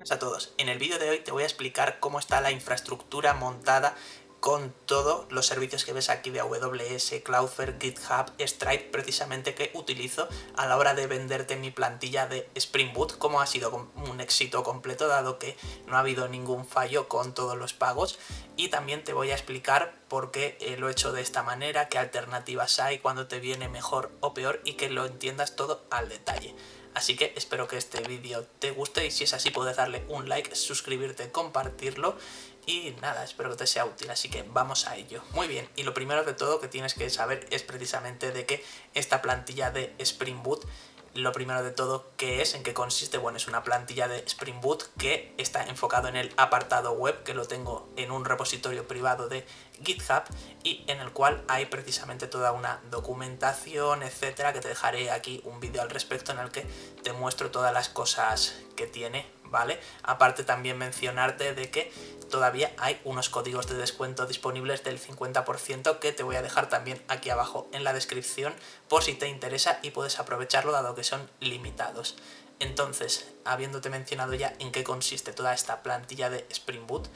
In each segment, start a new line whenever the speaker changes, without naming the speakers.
Buenas a todos. En el vídeo de hoy te voy a explicar cómo está la infraestructura montada con todos los servicios que ves aquí de AWS, Cloudflare, GitHub, Stripe, precisamente que utilizo a la hora de venderte mi plantilla de Spring Boot, cómo ha sido un éxito completo dado que no ha habido ningún fallo con todos los pagos, y también te voy a explicar por qué lo he hecho de esta manera, qué alternativas hay, cuándo te viene mejor o peor y que lo entiendas todo al detalle. Así que espero que este vídeo te guste y si es así puedes darle un like, suscribirte, compartirlo y nada, espero que te sea útil, así que vamos a ello. Muy bien, y lo primero de todo que tienes que saber es precisamente de que esta plantilla de Spring Boot, lo primero de todo, ¿qué es? ¿En qué consiste? Bueno, es una plantilla de Spring Boot que está enfocado en el apartado web, que lo tengo en un repositorio privado de GitHub y en el cual hay precisamente toda una documentación, etcétera, que te dejaré aquí un vídeo al respecto en el que te muestro todas las cosas que tiene, ¿vale? Aparte también mencionarte de que todavía hay unos códigos de descuento disponibles del 50% que te voy a dejar también aquí abajo en la descripción por si te interesa y puedes aprovecharlo dado que son limitados. Entonces, habiéndote mencionado ya en qué consiste toda esta plantilla de Spring Boot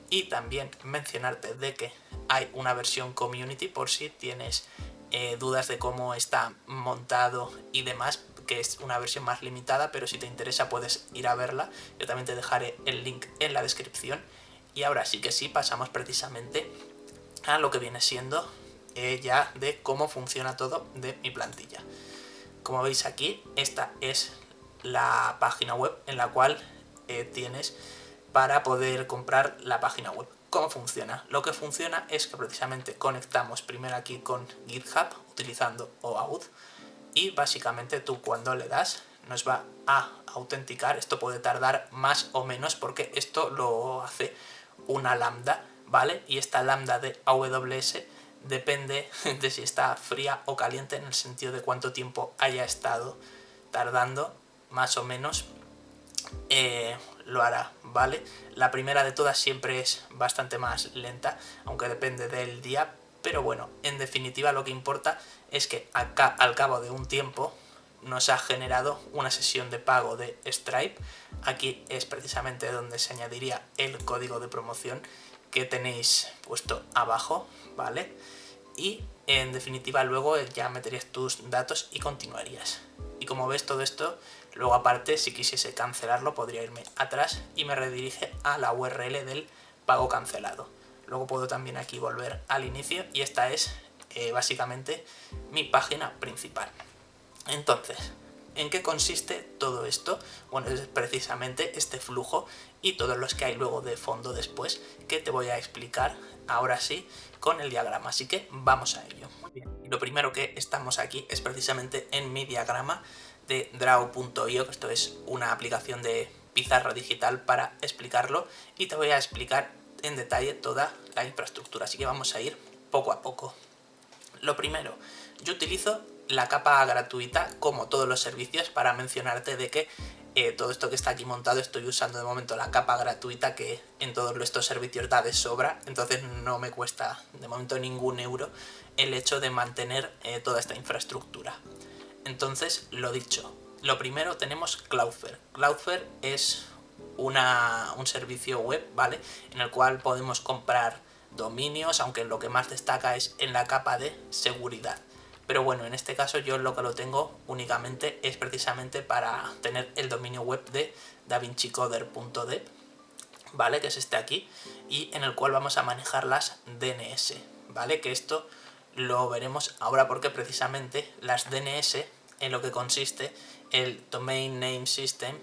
y también mencionarte de que hay una versión community por si tienes dudas de cómo está montado y demás, que es una versión más limitada, pero si te interesa puedes ir a verla. Yo también te dejaré el link en la descripción. Y ahora sí que sí, pasamos precisamente a lo que viene siendo ya de cómo funciona todo de mi plantilla. Como veis aquí, esta es la página web en la cual tienes para poder comprar la página web. ¿Cómo funciona? Lo que funciona es que precisamente conectamos primero aquí con GitHub utilizando OAuth y básicamente tú cuando le das nos va a autenticar. Esto puede tardar más o menos porque esto lo hace una lambda, ¿vale? Y esta lambda de AWS depende de si está fría o caliente en el sentido de cuánto tiempo haya estado tardando, más o menos lo hará, ¿vale? La primera de todas siempre es bastante más lenta, aunque depende del día, pero bueno, en definitiva lo que importa es que acá, al cabo de un tiempo nos ha generado una sesión de pago de Stripe. Aquí es precisamente donde se añadiría el código de promoción que tenéis puesto abajo, ¿vale? Y en definitiva luego ya meterías tus datos y continuarías. Y como ves todo esto, luego aparte si quisiese cancelarlo podría irme atrás y me redirige a la URL del pago cancelado. Luego puedo también aquí volver al inicio y esta es básicamente mi página principal. Entonces, ¿en qué consiste todo esto? Bueno, es precisamente este flujo y todos los que hay luego de fondo después que te voy a explicar ahora sí con el diagrama, así que vamos a ello. Muy bien. Y lo primero que estamos aquí es precisamente en mi diagrama de Draw.io, que esto es una aplicación de pizarra digital para explicarlo y te voy a explicar en detalle toda la infraestructura, así que vamos a ir poco a poco. Lo primero, yo utilizo la capa gratuita como todos los servicios para mencionarte de que todo esto que está aquí montado estoy usando de momento la capa gratuita que en todos estos servicios da de sobra, entonces no me cuesta de momento ningún euro el hecho de mantener toda esta infraestructura. Entonces, lo dicho, lo primero tenemos Cloudflare. Cloudflare es un servicio web, ¿vale? En el cual podemos comprar dominios, aunque lo que más destaca es en la capa de seguridad. Pero bueno, en este caso yo lo que lo tengo únicamente es precisamente para tener el dominio web de davincicoder.dev, ¿vale? Que es este aquí, y en el cual vamos a manejar las DNS, ¿vale? Que esto lo veremos ahora porque precisamente las DNS, en lo que consiste el Domain Name System,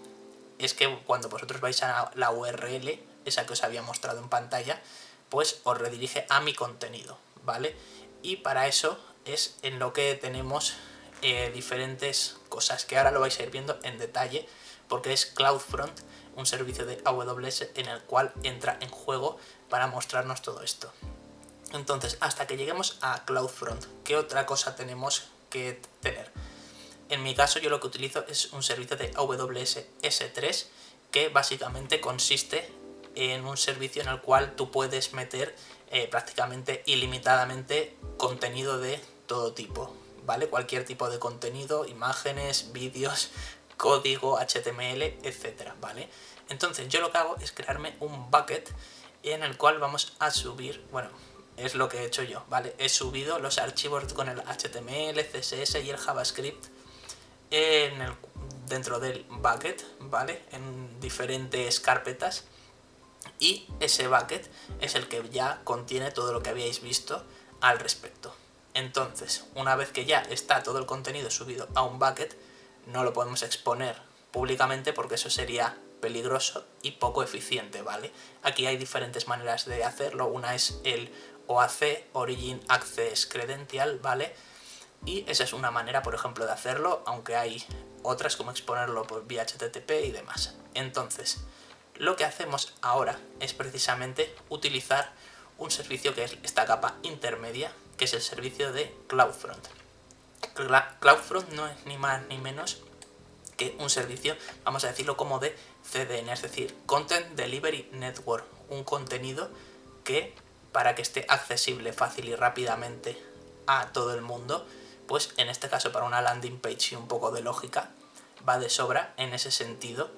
es que cuando vosotros vais a la URL, esa que os había mostrado en pantalla, pues os redirige a mi contenido, ¿vale? Y para eso es en lo que tenemos diferentes cosas, que ahora lo vais a ir viendo en detalle, porque es CloudFront, un servicio de AWS en el cual entra en juego para mostrarnos todo esto. Entonces, hasta que lleguemos a CloudFront, ¿qué otra cosa tenemos que tener? En mi caso yo lo que utilizo es un servicio de AWS S3 que básicamente consiste en un servicio en el cual tú puedes meter prácticamente ilimitadamente contenido de todo tipo, ¿vale? Cualquier tipo de contenido, imágenes, vídeos, código, HTML, etcétera, ¿vale? Entonces yo lo que hago es crearme un bucket en el cual vamos a subir, bueno, es lo que he hecho yo, ¿vale? He subido los archivos con el HTML, CSS y el JavaScript dentro del bucket, ¿vale? En diferentes carpetas, y ese bucket es el que ya contiene todo lo que habíais visto al respecto. Entonces, una vez que ya está todo el contenido subido a un bucket, no lo podemos exponer públicamente porque eso sería peligroso y poco eficiente, ¿vale? Aquí hay diferentes maneras de hacerlo. Una es el OAC, Origin Access Credential, ¿vale? Y esa es una manera, por ejemplo, de hacerlo, aunque hay otras como exponerlo por vía HTTP y demás. Entonces, lo que hacemos ahora es precisamente utilizar un servicio que es esta capa intermedia, que es el servicio de CloudFront. CloudFront no es ni más ni menos que un servicio, vamos a decirlo como de CDN, es decir, Content Delivery Network, un contenido que para que esté accesible fácil y rápidamente a todo el mundo, pues en este caso para una landing page y un poco de lógica va de sobra en ese sentido,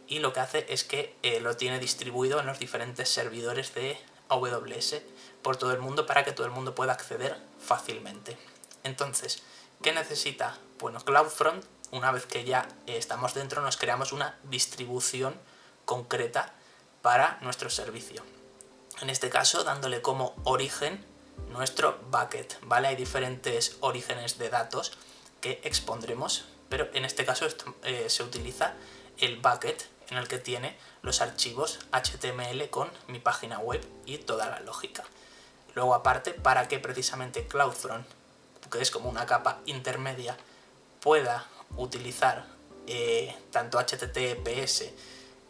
y lo que hace es que lo tiene distribuido en los diferentes servidores de AWS por todo el mundo para que todo el mundo pueda acceder fácilmente. Entonces, ¿qué necesita? Bueno, CloudFront, una vez que ya estamos dentro, nos creamos una distribución concreta para nuestro servicio. En este caso, dándole como origen nuestro bucket, ¿vale? Hay diferentes orígenes de datos que expondremos, pero en este caso se utiliza el bucket en el que tiene los archivos HTML con mi página web y toda la lógica. Luego, aparte, para que precisamente CloudFront, que es como una capa intermedia, pueda utilizar tanto HTTPS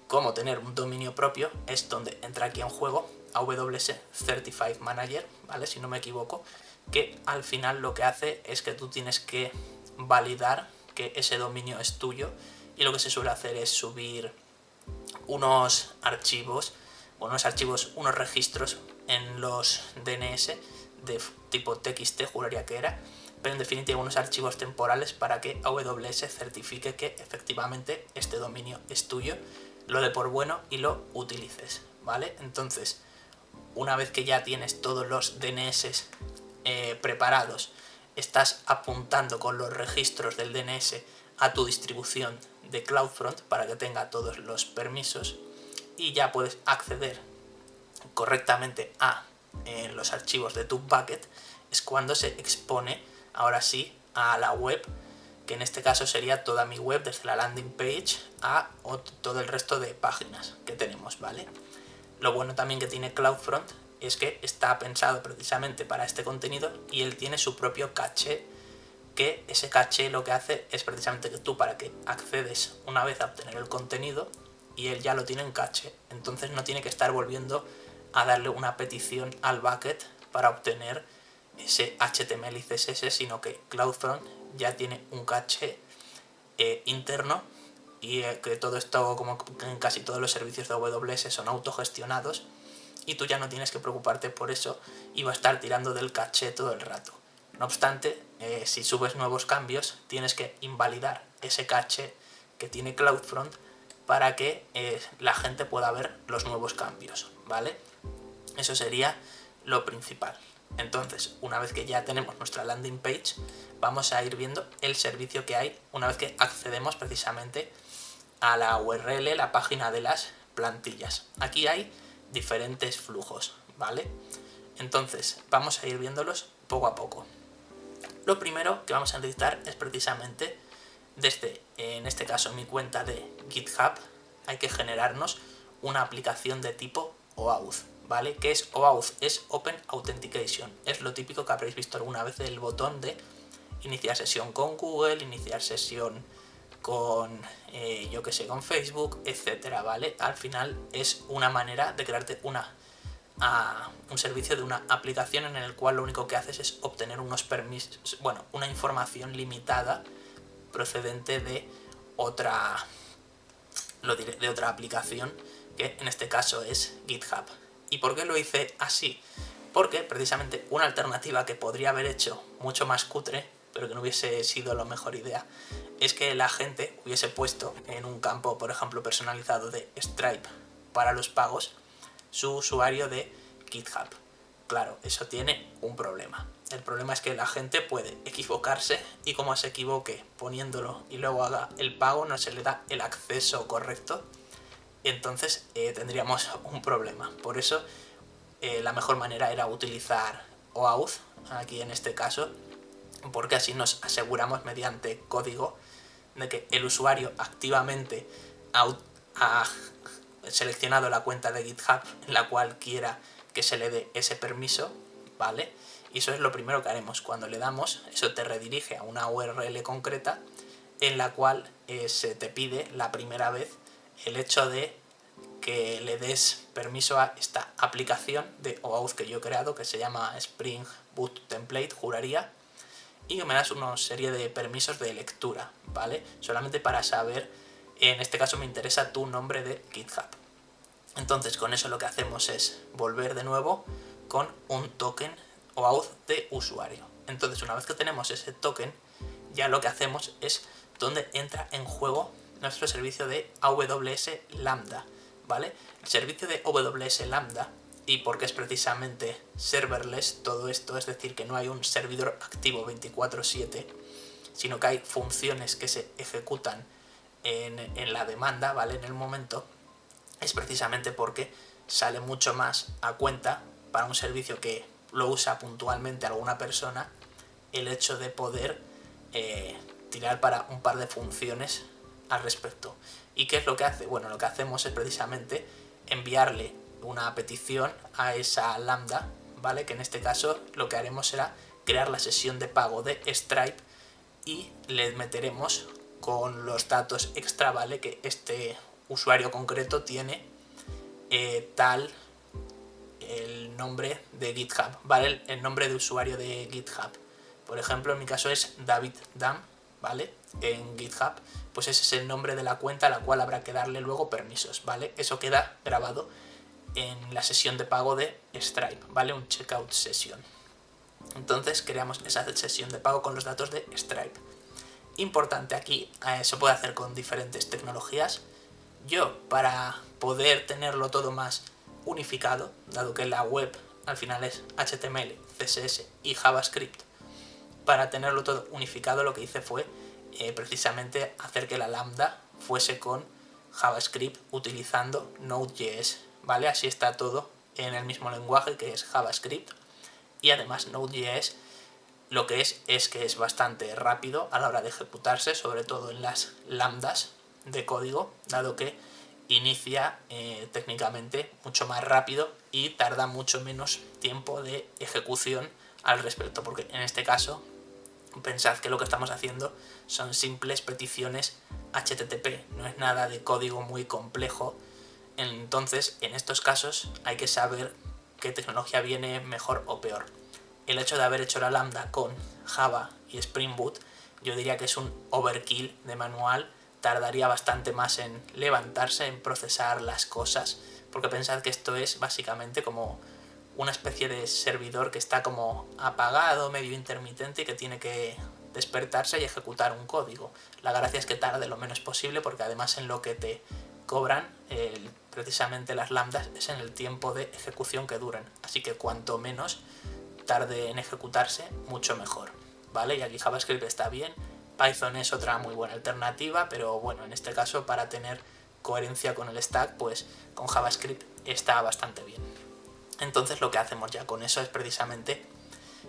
como tener un dominio propio, es donde entra aquí en juego AWS Certified Manager, ¿vale? Si no me equivoco, que al final lo que hace es que tú tienes que validar que ese dominio es tuyo, y lo que se suele hacer es subir unos registros en los DNS de tipo TXT, juraría que era, pero en definitiva unos archivos temporales para que AWS certifique que efectivamente este dominio es tuyo, lo dé por bueno y lo utilices, ¿vale? Entonces, una vez que ya tienes todos los DNS preparados, estás apuntando con los registros del DNS a tu distribución de CloudFront para que tenga todos los permisos, y ya puedes acceder correctamente a los archivos de tu bucket. Es cuando se expone ahora sí a la web, que en este caso sería toda mi web, desde la landing page a todo el resto de páginas que tenemos, ¿vale? Lo bueno también que tiene CloudFront es que está pensado precisamente para este contenido, y él tiene su propio caché, que ese caché lo que hace es precisamente que tú, para que accedes una vez a obtener el contenido, y él ya lo tiene en caché, entonces no tiene que estar volviendo a darle una petición al bucket para obtener ese HTML y CSS, sino que CloudFront ya tiene un caché interno, y que todo esto, como en casi todos los servicios de AWS, son autogestionados, y tú ya no tienes que preocuparte por eso, y va a estar tirando del caché todo el rato. No obstante, si subes nuevos cambios, tienes que invalidar ese caché que tiene CloudFront para que la gente pueda ver los nuevos cambios, ¿vale? Eso sería lo principal. Entonces, una vez que ya tenemos nuestra landing page, vamos a ir viendo el servicio que hay una vez que accedemos precisamente a la URL, la página de las plantillas. Aquí hay diferentes flujos, ¿vale? Entonces, vamos a ir viéndolos poco a poco. Lo primero que vamos a necesitar es precisamente desde, en este caso, mi cuenta de GitHub, hay que generarnos una aplicación de tipo OAuth, ¿vale? ¿Qué es OAuth? Es Open Authentication. Es lo típico que habréis visto alguna vez, el botón de iniciar sesión con Google, iniciar sesión con, con Facebook, etcétera, ¿vale? Al final es una manera de crearte un servicio de una aplicación en el cual lo único que haces es obtener unos permisos, bueno, una información limitada procedente de otra aplicación, que en este caso es GitHub. ¿Y por qué lo hice así? Porque precisamente una alternativa que podría haber hecho mucho más cutre pero que no hubiese sido la mejor idea, es que la gente hubiese puesto en un campo, por ejemplo, personalizado de Stripe para los pagos, su usuario de GitHub. Claro, eso tiene un problema. El problema es que la gente puede equivocarse y como se equivoque poniéndolo y luego haga el pago, no se le da el acceso correcto. Entonces tendríamos un problema. Por eso la mejor manera era utilizar OAuth, aquí en este caso, porque así nos aseguramos mediante código de que el usuario activamente ha seleccionado la cuenta de GitHub en la cual quiera que se le dé ese permiso, ¿vale? Y eso es lo primero que haremos. Cuando le damos, eso te redirige a una URL concreta en la cual se te pide la primera vez el hecho de que le des permiso a esta aplicación de OAuth que yo he creado, que se llama Spring Boot Template, juraría, y que me das una serie de permisos de lectura, ¿vale? Solamente para saber, en este caso me interesa tu nombre de GitHub. Entonces con eso lo que hacemos es volver de nuevo con un token OAuth de usuario. Entonces una vez que tenemos ese token, ya lo que hacemos es donde entra en juego nuestro servicio de AWS Lambda, ¿vale? El servicio de AWS Lambda, y porque es precisamente serverless todo esto, es decir, que no hay un servidor activo 24/7, sino que hay funciones que se ejecutan en la demanda, ¿vale? En el momento, es precisamente porque sale mucho más a cuenta para un servicio que lo usa puntualmente alguna persona el hecho de poder tirar para un par de funciones al respecto. ¿Y qué es lo que hace? Bueno, lo que hacemos es precisamente enviarle una petición a esa lambda, ¿vale? Que en este caso lo que haremos será crear la sesión de pago de Stripe y le meteremos con los datos extra, ¿vale? Que este usuario concreto tiene tal el nombre de GitHub, ¿vale? El nombre de usuario de GitHub. Por ejemplo, en mi caso es David Dam, ¿vale? En GitHub, pues ese es el nombre de la cuenta a la cual habrá que darle luego permisos, ¿vale? Eso queda grabado en la sesión de pago de Stripe, ¿vale? Un checkout session. Entonces creamos esa sesión de pago con los datos de Stripe. Importante aquí, se puede hacer con diferentes tecnologías. Yo, para poder tenerlo todo más unificado, dado que la web al final es HTML, CSS y JavaScript, para tenerlo todo unificado lo que hice fue precisamente hacer que la lambda fuese con JavaScript utilizando Node.js, ¿vale? Así está todo en el mismo lenguaje que es JavaScript, y además Node.js lo que es que es bastante rápido a la hora de ejecutarse, sobre todo en las lambdas de código, dado que inicia técnicamente mucho más rápido y tarda mucho menos tiempo de ejecución al respecto, porque en este caso pensad que lo que estamos haciendo son simples peticiones HTTP, no es nada de código muy complejo. Entonces en estos casos hay que saber qué tecnología viene mejor o peor. El hecho de haber hecho la lambda con Java y Spring Boot, yo diría que es un overkill de manual, tardaría bastante más en levantarse, en procesar las cosas, porque pensad que esto es básicamente como una especie de servidor que está como apagado, medio intermitente, y que tiene que despertarse y ejecutar un código. La gracia es que tarde lo menos posible, porque además en lo que te cobran precisamente las lambdas es en el tiempo de ejecución que duran, así que cuanto menos tarde en ejecutarse, mucho mejor, ¿vale? Y aquí JavaScript está bien, Python es otra muy buena alternativa, pero bueno, en este caso para tener coherencia con el stack, pues con JavaScript está bastante bien. Entonces lo que hacemos ya con eso es precisamente,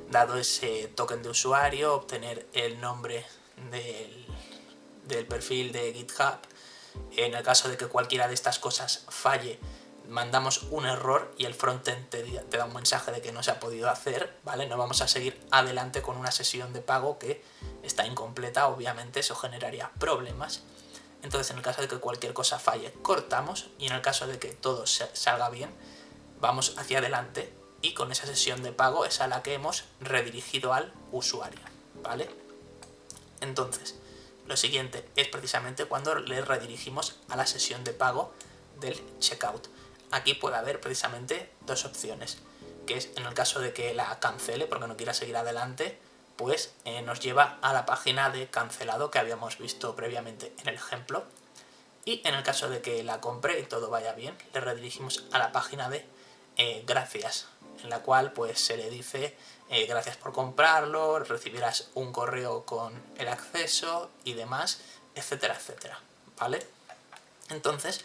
dado ese token de usuario, obtener el nombre del perfil de GitHub. En el caso de que cualquiera de estas cosas falle, mandamos un error y el frontend te da un mensaje de que no se ha podido hacer, ¿vale? No vamos a seguir adelante con una sesión de pago que está incompleta, obviamente eso generaría problemas. Entonces en el caso de que cualquier cosa falle, cortamos, y en el caso de que todo salga bien, vamos hacia adelante, y con esa sesión de pago es a la que hemos redirigido al usuario, ¿vale? Entonces, lo siguiente es precisamente cuando le redirigimos a la sesión de pago del checkout. Aquí puede haber precisamente dos opciones, que es en el caso de que la cancele porque no quiera seguir adelante, pues nos lleva a la página de cancelado que habíamos visto previamente en el ejemplo. Y en el caso de que la compre y todo vaya bien, le redirigimos a la página de gracias, en la cual pues se le dice gracias por comprarlo, recibirás un correo con el acceso y demás, etcétera, etcétera, ¿vale? Entonces,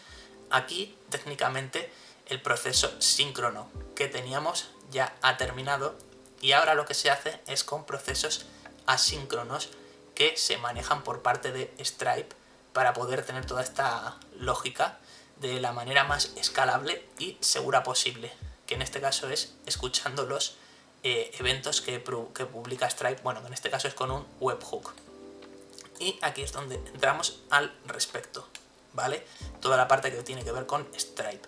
aquí técnicamente el proceso síncrono que teníamos ya ha terminado y ahora lo que se hace es con procesos asíncronos que se manejan por parte de Stripe para poder tener toda esta lógica de la manera más escalable y segura posible, que en este caso es escuchando los eventos que publica Stripe, bueno, que en este caso es con un webhook. Y aquí es donde entramos al respecto, ¿vale? Toda la parte que tiene que ver con Stripe.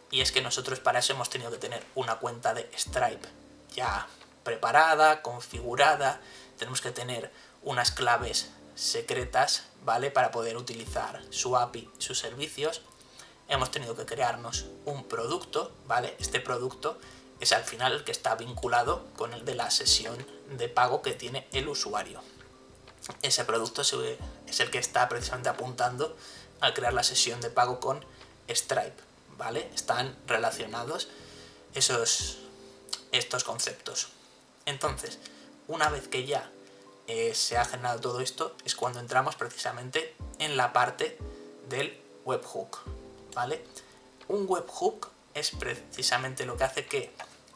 Y es que nosotros para eso hemos tenido que tener una cuenta de Stripe ya preparada, configurada, tenemos que tener unas claves secretas, ¿vale? Para poder utilizar su API, sus servicios. Hemos tenido que crearnos un producto, ¿vale? Este producto es al final el que está vinculado con el de la sesión de pago que tiene el usuario. Ese producto es el que está precisamente apuntando al crear la sesión de pago con Stripe, ¿vale? Están relacionados estos conceptos. Entonces, una vez que ya se ha generado todo esto, es cuando entramos precisamente en la parte del webhook, ¿vale? Un webhook es precisamente lo que hace que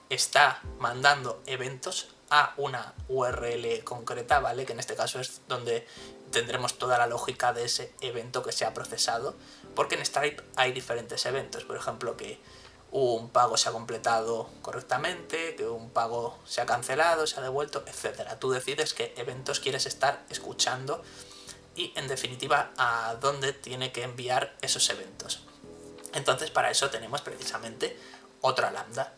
está mandando eventos a una URL concreta, ¿vale? Que en este caso es donde tendremos toda la lógica de ese evento que se ha procesado, porque en Stripe hay diferentes eventos, por ejemplo, que un pago se ha completado correctamente, que un pago se ha cancelado, se ha devuelto, etcétera. Tú decides qué eventos quieres estar escuchando y, en definitiva, a dónde tiene que enviar esos eventos. Entonces, para eso tenemos precisamente otra lambda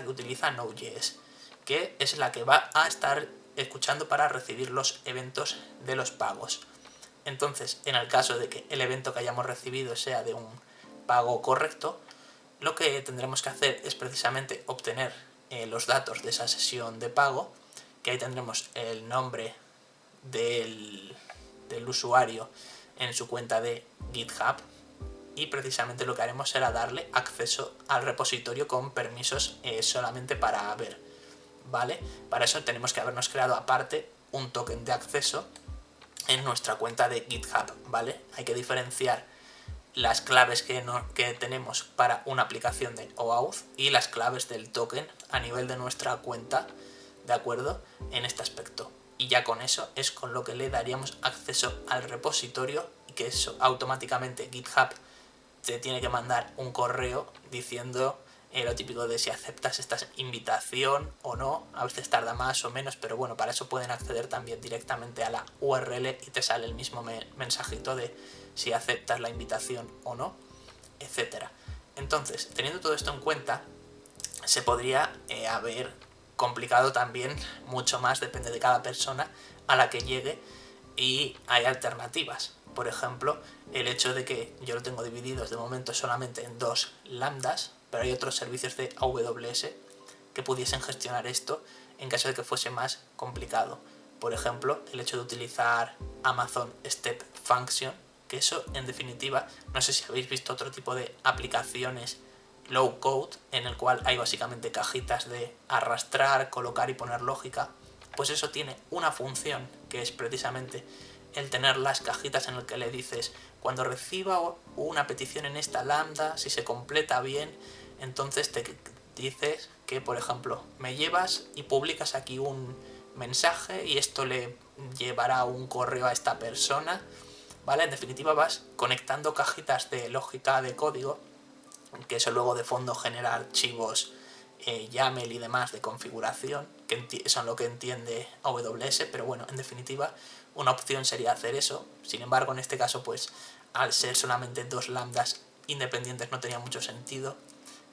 que utiliza Node.js, que es la que va a estar escuchando para recibir los eventos de los pagos. Entonces, en el caso de que el evento que hayamos recibido sea de un pago correcto, lo que tendremos que hacer es precisamente obtener los datos de esa sesión de pago, que ahí tendremos el nombre del usuario en su cuenta de GitHub, y precisamente lo que haremos será darle acceso al repositorio con permisos solamente para ver, ¿vale? Para eso tenemos que habernos creado aparte un token de acceso en nuestra cuenta de GitHub, ¿vale? Hay que diferenciar las claves que tenemos para una aplicación de OAuth y las claves del token a nivel de nuestra cuenta, ¿de acuerdo? En este aspecto. Y ya con eso es con lo que le daríamos acceso al repositorio, y que eso automáticamente GitHub te tiene que mandar un correo diciendo lo típico de si aceptas esta invitación o no. A veces tarda más o menos, pero bueno, para eso pueden acceder también directamente a la URL y te sale el mismo mensajito de si aceptas la invitación o no, etcétera. Entonces, teniendo todo esto en cuenta, se podría haber complicado también mucho más, depende de cada persona a la que llegue, y hay alternativas. Por ejemplo, el hecho de que yo lo tengo dividido de momento solamente en 2 lambdas, pero hay otros servicios de AWS que pudiesen gestionar esto en caso de que fuese más complicado. Por ejemplo, el hecho de utilizar Amazon Step Function, que eso en definitiva, no sé si habéis visto otro tipo de aplicaciones low code en el cual hay básicamente cajitas de arrastrar, colocar y poner lógica, pues eso tiene una función que es precisamente el tener las cajitas en el que le dices cuando reciba una petición en esta lambda, si se completa bien, entonces te dices que, por ejemplo, me llevas y publicas aquí un mensaje y esto le llevará un correo a esta persona, ¿vale? En definitiva vas conectando cajitas de lógica de código, que eso luego de fondo genera archivos YAML y demás de configuración, que son lo que entiende AWS, pero bueno, en definitiva, una opción sería hacer eso. Sin embargo, en este caso, pues, al ser solamente 2 lambdas independientes no tenía mucho sentido.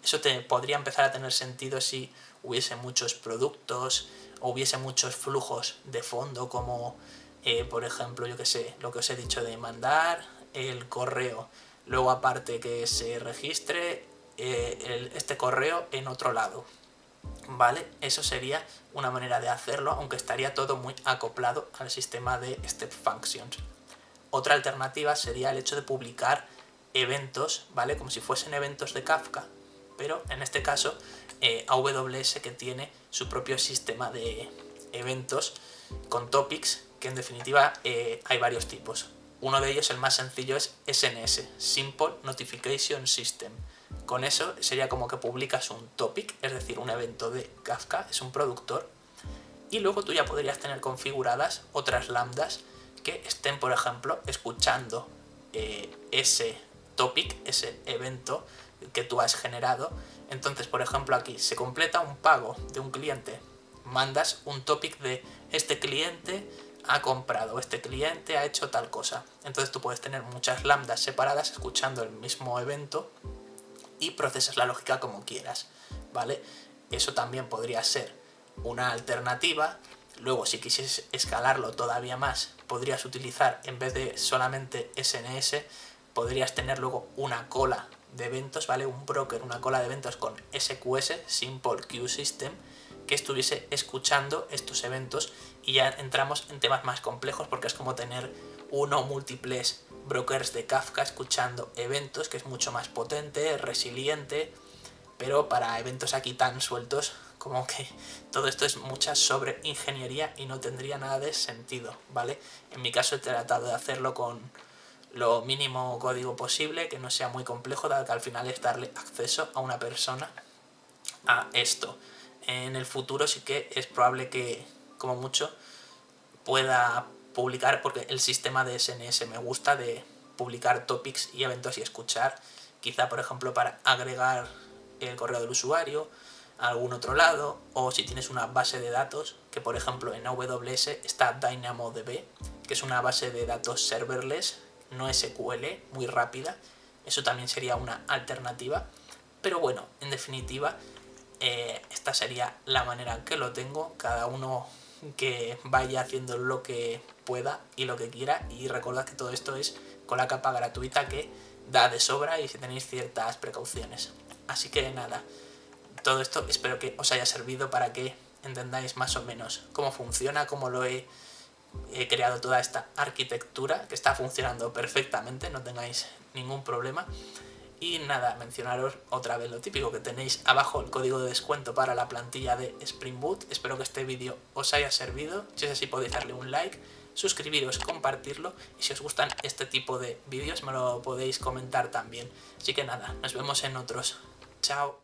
Eso podría empezar a tener sentido si hubiese muchos productos o hubiese muchos flujos de fondo, como, por ejemplo, yo que sé, lo que os he dicho de mandar el correo, luego aparte que se registre este correo en otro lado, ¿vale? Eso sería una manera de hacerlo, aunque estaría todo muy acoplado al sistema de Step Functions. Otra alternativa sería el hecho de publicar eventos, ¿vale? Como si fuesen eventos de Kafka, pero en este caso AWS, que tiene su propio sistema de eventos con topics, que en definitiva hay varios tipos. Uno de ellos, el más sencillo, es SNS, Simple Notification System. Con eso sería como que publicas un topic, es decir, un evento de Kafka, es un productor, y luego tú ya podrías tener configuradas otras lambdas que estén, por ejemplo, escuchando ese topic, ese evento que tú has generado. Entonces, por ejemplo, aquí se completa un pago de un cliente, mandas un topic de este cliente ha comprado, este cliente ha hecho tal cosa. Entonces tú puedes tener muchas lambdas separadas escuchando el mismo evento y procesas la lógica como quieras, ¿vale? Eso también podría ser una alternativa. Luego, si quisieses escalarlo todavía más, podrías utilizar, en vez de solamente SNS, podrías tener luego una cola de eventos, ¿vale? Un broker, una cola de eventos con SQS, Simple Queue System, que estuviese escuchando estos eventos, y ya entramos en temas más complejos porque es como tener uno o múltiples brokers de Kafka escuchando eventos, que es mucho más potente, resiliente, pero para eventos aquí tan sueltos, como que todo esto es mucha sobreingeniería y no tendría nada de sentido, ¿vale? En mi caso he tratado de hacerlo con lo mínimo código posible, que no sea muy complejo, dado que al final es darle acceso a una persona a esto. En el futuro sí que es probable que, como mucho, pueda publicar, porque el sistema de SNS me gusta, de publicar topics y eventos y escuchar, quizá por ejemplo para agregar el correo del usuario a algún otro lado, o si tienes una base de datos, que por ejemplo en AWS está DynamoDB, que es una base de datos serverless, no SQL, muy rápida. Eso también sería una alternativa, pero bueno, en definitiva esta sería la manera en que lo tengo. Cada uno que vaya haciendo lo que pueda y lo que quiera, y recordad que todo esto es con la capa gratuita, que da de sobra y si tenéis ciertas precauciones. Así que nada, todo esto espero que os haya servido para que entendáis más o menos cómo funciona, cómo lo he creado toda esta arquitectura, que está funcionando perfectamente, no tengáis ningún problema. Y nada, mencionaros otra vez lo típico, que tenéis abajo el código de descuento para la plantilla de Spring Boot. Espero que este vídeo os haya servido. Si es así, podéis darle un like, suscribiros, compartirlo, y si os gustan este tipo de vídeos me lo podéis comentar también. Así que nada, nos vemos en otros. Chao.